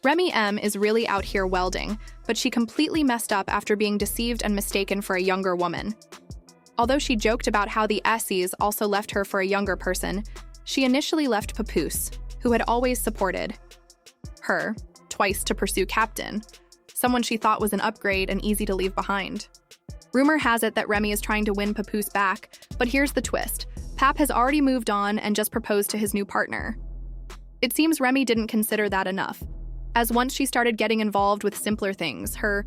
Remy M is really out here welding, but she completely messed up after being deceived and mistaken for a younger woman. Although she joked about how the Essies also left her for a younger person, she initially left Papoose, who had always supported her, twice to pursue Captain, someone she thought was an upgrade and easy to leave behind. Rumor has it that Remy is trying to win Papoose back, but here's the twist. Pap has already moved on and just proposed to his new partner. It seems Remy didn't consider that enough, as once she started getting involved with simpler things, her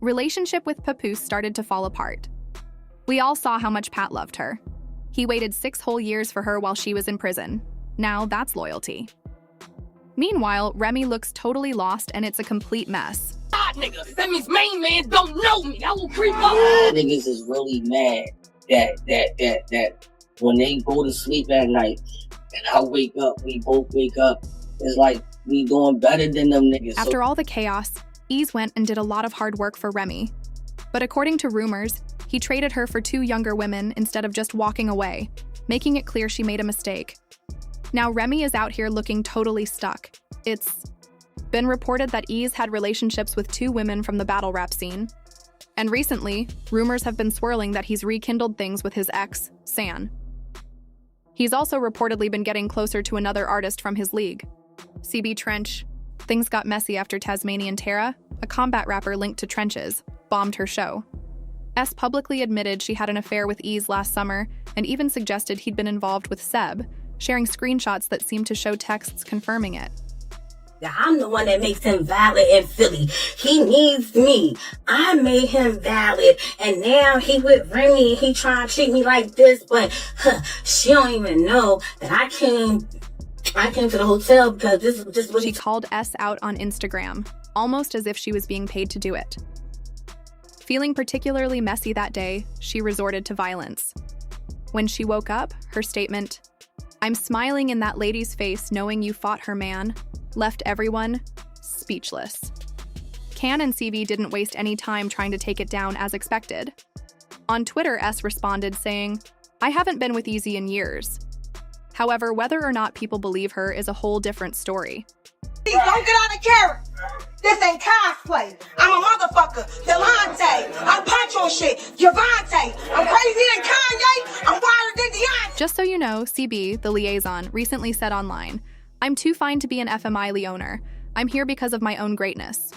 relationship with Papoose started to fall apart. We all saw how much Pat loved her. He waited 6 whole years for her while she was in prison. Now that's loyalty. Meanwhile, Remy looks totally lost and it's a complete mess. Nigga, that means main man don't know me. I will creep up. Niggas is really mad that when they go to sleep at night and I wake up, we both wake up, it's like we doing better than them niggas. After all the chaos, Eazy went and did a lot of hard work for Remy. But according to rumors, he traded her for 2 younger women instead of just walking away, making it clear she made a mistake. Now Remy is out here looking totally stuck. It's been reported that Eazy had relationships with 2 women from the battle rap scene. And recently, rumors have been swirling that he's rekindled things with his ex, San. He's also reportedly been getting closer to another artist from his league, CB Trench. Things got messy after Tasmanian Tara, a combat rapper linked to Trenches, bombed her show. S publicly admitted she had an affair with Eazy last summer and even suggested he'd been involved with Seb, sharing screenshots that seemed to show texts confirming it. I'm the one that makes him valid in Philly. He needs me. I made him valid. And now he with Remy and he trying to treat me like this, but she don't even know that I came to the hotel because this is just what she called S out on Instagram, almost as if she was being paid to do it. Feeling particularly messy that day, she resorted to violence. When she woke up, her statement, "I'm smiling in that lady's face knowing you fought her man," left everyone speechless. Can and CV didn't waste any time trying to take it down as expected. On Twitter, S responded saying, "I haven't been with Eazy in years." However, whether or not people believe her is a whole different story. Please don't get out of character. This ain't cosplay. I'm a motherfucker. Delonte. I'm Pancho shit. Javante. I'm crazy than Kanye. I'm wilder than Deontay. Just so you know, CB, the liaison, recently said online, "I'm too fine to be an FMI Leoner. I'm here because of my own greatness."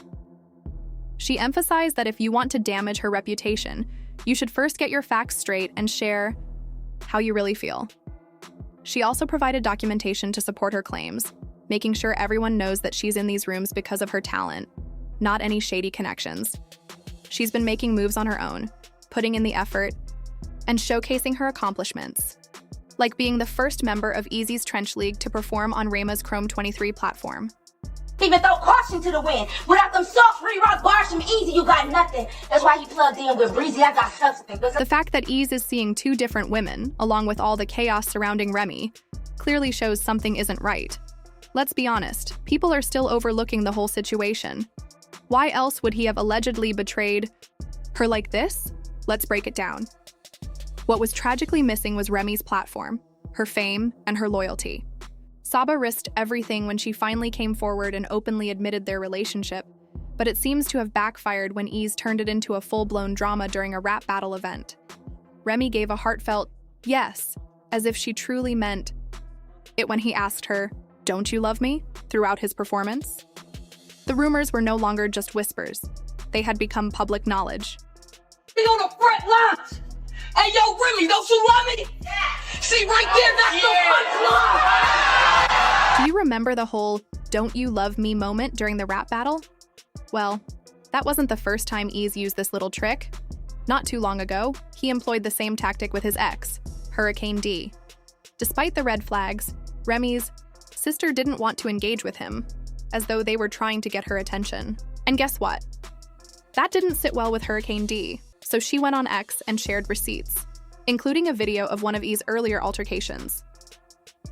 She emphasized that if you want to damage her reputation, you should first get your facts straight and share how you really feel. She also provided documentation to support her claims, making sure everyone knows that she's in these rooms because of her talent, not any shady connections. She's been making moves on her own, putting in the effort, and showcasing her accomplishments, like being the first member of Eazy's Trench League to perform on Rema's Chrome 23 platform. even throw caution to the wind. Without them soft re-rock bars from Eazy, you got nothing. That's why he plugged in with Breezy. I got substance. The fact that Eazy is seeing 2 different women, along with all the chaos surrounding Remy, clearly shows something isn't right. Let's be honest, people are still overlooking the whole situation. Why else would he have allegedly betrayed her like this? Let's break it down. What was tragically missing was Remy's platform, her fame, and her loyalty. Saba risked everything when she finally came forward and openly admitted their relationship, but it seems to have backfired when Eazy turned it into a full-blown drama during a rap battle event. Remy gave a heartfelt yes, as if she truly meant it when he asked her, "Don't you love me?" throughout his performance. The rumors were no longer just whispers. They had become public knowledge. Be on the front lines. Hey, yo, Remy, don't you love me? See, right there, that's the punchline. Do you remember the whole "don't you love me" moment during the rap battle? Well, that wasn't the first time Eazy used this little trick. Not too long ago, he employed the same tactic with his ex, Hurricane D. Despite the red flags, Remy's sister didn't want to engage with him, as though they were trying to get her attention. And guess what? That didn't sit well with Hurricane D, so she went on X and shared receipts, including a video of one of Eazy's earlier altercations.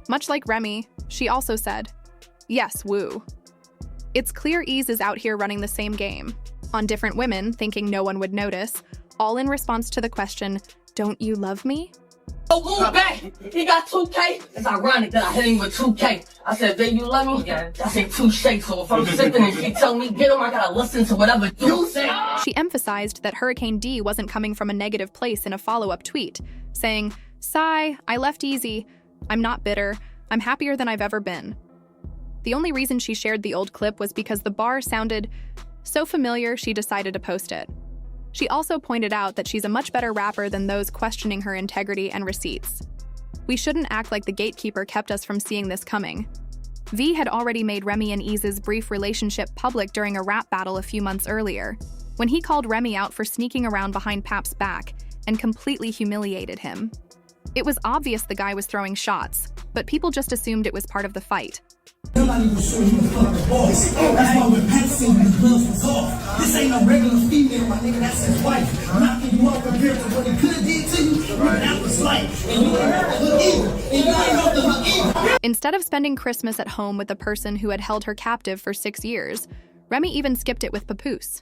Much like Remy, she also said, "Yes, woo." It's clear Eazy is out here running the same game, on different women thinking no one would notice, all in response to the question, "Don't you love me?" Oh, move back. He got 2K. It's ironic that I hit him with 2K. I said, baby, you love me? Yeah. I said, touche. So if I'm sipping and she tell me get him, I gotta listen to whatever you say. She emphasized that Hurricane D wasn't coming from a negative place in a follow-up tweet, saying, "Sigh, I left Eazy. I'm not bitter. I'm happier than I've ever been." The only reason she shared the old clip was because the bar sounded so familiar she decided to post it. She also pointed out that she's a much better rapper than those questioning her integrity and receipts. We shouldn't act like the gatekeeper kept us from seeing this coming. V had already made Remy and Eazy's brief relationship public during a rap battle a few months earlier, when he called Remy out for sneaking around behind Pap's back and completely humiliated him. It was obvious the guy was throwing shots, but people just assumed it was part of the fight. I'm not even sure you was fucking boss. That's why when Pat seen his gloves was off. This ain't no regular female, my nigga, that's his wife. Knocking you out compared to what he could have did to you, that was light. And you ain't off the hook either. And you ain't off the hook either. Instead of spending Christmas at home with the person who had held her captive for 6 years, Remy even skipped it with Papoose.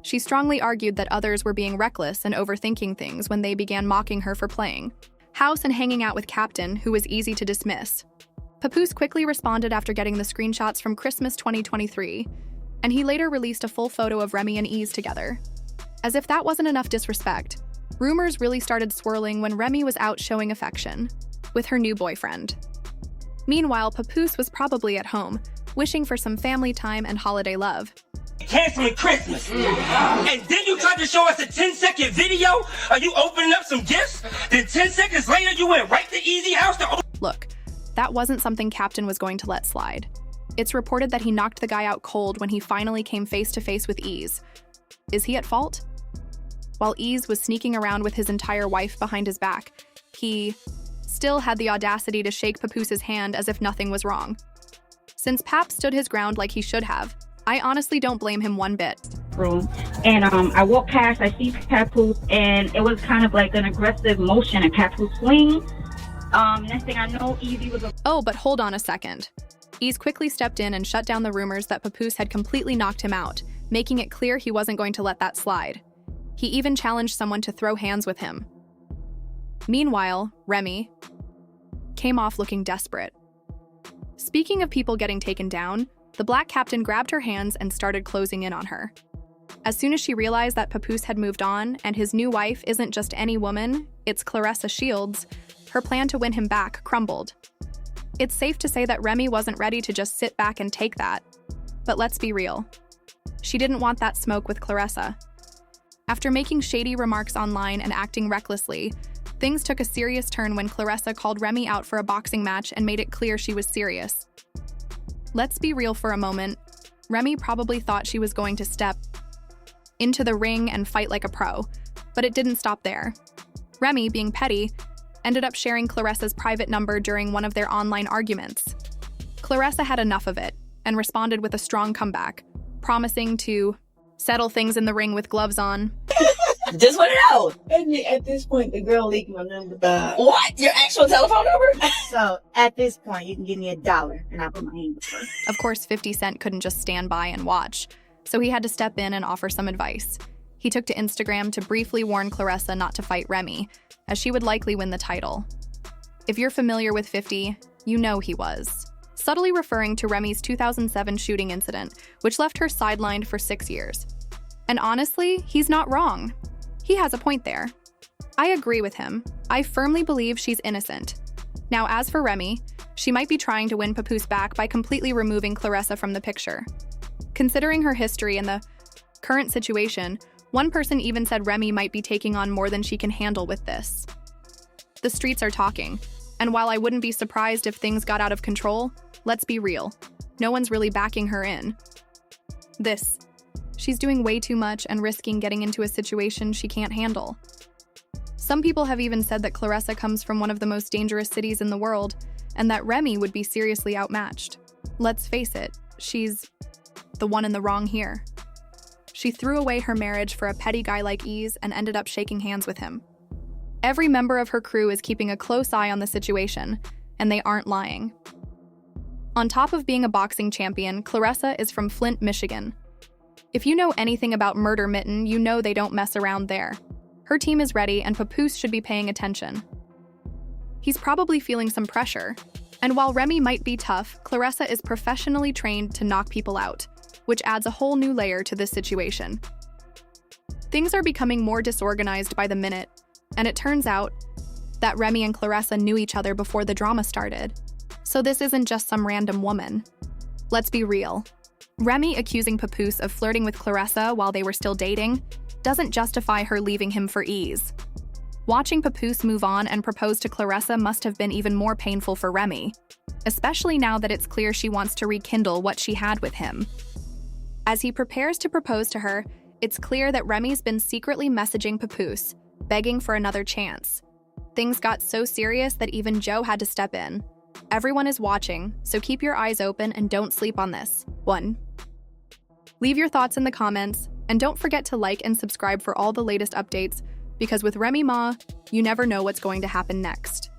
She strongly argued that others were being reckless and overthinking things when they began mocking her for playing house and hanging out with Captain, who was easy to dismiss. Papoose quickly responded after getting the screenshots from Christmas 2023, and he later released a full photo of Remy and Eazy together. As if that wasn't enough disrespect, rumors really started swirling when Remy was out showing affection with her new boyfriend. Meanwhile, Papoose was probably at home, wishing for some family time and holiday love. Canceling Christmas. And then you tried to show us a 10-second video of you opening up some gifts. Then 10 seconds later, you went right to Eazy house to open. Look, that wasn't something Captain was going to let slide. It's reported that he knocked the guy out cold when he finally came face-to-face with Eazy. Is he at fault? While Eazy was sneaking around with his entire wife behind his back, he still had the audacity to shake Papoose's hand as if nothing was wrong. Since Pap stood his ground like he should have, I honestly don't blame him one bit. Room, and I walked past, I see Papoose, and it was kind of like an aggressive motion, and Papoose swing. Next thing I know, Eazy was Oh, but hold on a second. Eazy quickly stepped in and shut down the rumors that Papoose had completely knocked him out, making it clear he wasn't going to let that slide. He even challenged someone to throw hands with him. Meanwhile, Remy came off looking desperate. Speaking of people getting taken down, the Black Captain grabbed her hands and started closing in on her. As soon as she realized that Papoose had moved on and his new wife isn't just any woman, it's Claressa Shields, her plan to win him back crumbled. It's safe to say that Remy wasn't ready to just sit back and take that. But let's be real. She didn't want that smoke with Claressa. After making shady remarks online and acting recklessly, things took a serious turn when Claressa called Remy out for a boxing match and made it clear she was serious. Let's be real for a moment. Remy probably thought she was going to step into the ring and fight like a pro, but it didn't stop there. Remy, being petty, ended up sharing Claressa's private number during one of their online arguments. Claressa had enough of it and responded with a strong comeback, promising to settle things in the ring with gloves on. Just want to know. And at this point, the girl leaked my number. What? Your actual telephone number? So at this point, you can give me $1 and I'll put my hand up. Of course, 50 Cent couldn't just stand by and watch, so he had to step in and offer some advice. He took to Instagram to briefly warn Claressa not to fight Remy, as she would likely win the title. If you're familiar with 50, you know he was. Subtly referring to Remy's 2007 shooting incident, which left her sidelined for 6 years. And honestly, he's not wrong. He has a point there. I agree with him. I firmly believe she's innocent. Now, as for Remy, she might be trying to win Papoose back by completely removing Claressa from the picture. Considering her history and the current situation, one person even said Remy might be taking on more than she can handle with this. The streets are talking, and while I wouldn't be surprised if things got out of control, let's be real. No one's really backing her in. She's doing way too much and risking getting into a situation she can't handle. Some people have even said that Claressa comes from one of the most dangerous cities in the world, and that Remy would be seriously outmatched. Let's face it, she's the one in the wrong here. She threw away her marriage for a petty guy like Eazy and ended up shaking hands with him. Every member of her crew is keeping a close eye on the situation, and they aren't lying. On top of being a boxing champion, Claressa is from Flint, Michigan. If you know anything about Murder Mitten, you know they don't mess around there. Her team is ready, and Papoose should be paying attention. He's probably feeling some pressure. And while Remy might be tough, Clarissa is professionally trained to knock people out, which adds a whole new layer to this situation. Things are becoming more disorganized by the minute, and it turns out that Remy and Clarissa knew each other before the drama started. So this isn't just some random woman. Let's be real. Remy accusing Papoose of flirting with Clarissa while they were still dating doesn't justify her leaving him for ease. Watching Papoose move on and propose to Clarissa must have been even more painful for Remy, especially now that it's clear she wants to rekindle what she had with him. As he prepares to propose to her, it's clear that Remy's been secretly messaging Papoose, begging for another chance. Things got so serious that even Joe had to step in. Everyone is watching, so keep your eyes open and don't sleep on this. 1. Leave your thoughts in the comments, and don't forget to like and subscribe for all the latest updates, because with Remy Ma, you never know what's going to happen next.